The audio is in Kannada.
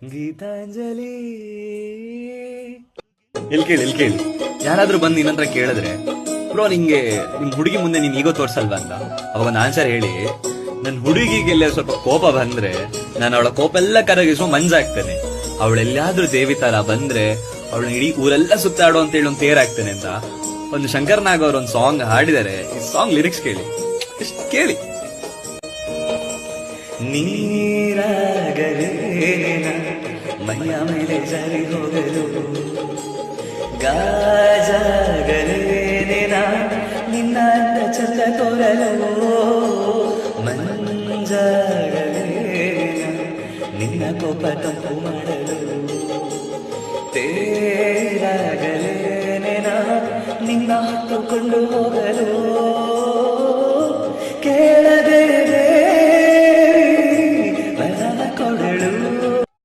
ಗೀತಾಂಜಲಿ. ಇಲ್ಲಿ ಕೇಳಿ ಯಾರಾದ್ರೂ ಬಂದು ನಿನ್ನತ್ರ ಕೇಳಿದ್ರೆ, ಬ್ರೋ ನಿಂಗೆ ನಿಮ್ ಹುಡುಗಿ ಮುಂದೆ ನೀನ್ ಈಗೋ ತೋರ್ಸಲ್ವಾ ಅಂತ, ಅವಾಗ ಒಂದು ಆನ್ಸರ್ ಹೇಳಿ, ನನ್ ಹುಡುಗಿಗೆಲ್ಲ ಸ್ವಲ್ಪ ಕೋಪ ಬಂದ್ರೆ ನಾನು ಅವಳ ಕೋಪ ಎಲ್ಲ ಕರಗಿಸುವ ಮಂಜಾಗ್ತೇನೆ. ಅವಳೆಲ್ಲಾದ್ರೂ ದೇವಿ ತರ ಬಂದ್ರೆ ಅವಳನ್ನ ಇಡೀ ಊರೆಲ್ಲ ಸುತ್ತಾಡೋ ಅಂತ ಹೇಳಿ ಒಂದು ತೇರಾಗ್ತೇನೆ ಅಂತ ಒಂದು ಶಂಕರ್ ನಾಗ್ ಅವ್ರ ಒಂದು ಸಾಂಗ್ ಹಾಡಿದ್ದಾರೆ. ಈ ಸಾಂಗ್ ಲಿರಿಕ್ಸ್ ಕೇಳಿ, ಇಷ್ಟು ಕೇಳಿ. ನೀರಾಗಲೇ ಮೈಯ ಮೇಲೆ ಜಾರಿ ಹೋಗಲು, ಗಾಜಾಗಲೇನ ನಿನ್ನ ಚಂದ ತೋರಲು, ಮಂಜಾಗಲೇನ ನಿನ್ನ ಕೋಪ ತಂಪು ಮಾಡಲು, ತೇರಾಗಲೇನ ನಿನ್ನ ಹೊತ್ತುಕೊಂಡು ಹೋಗಲು.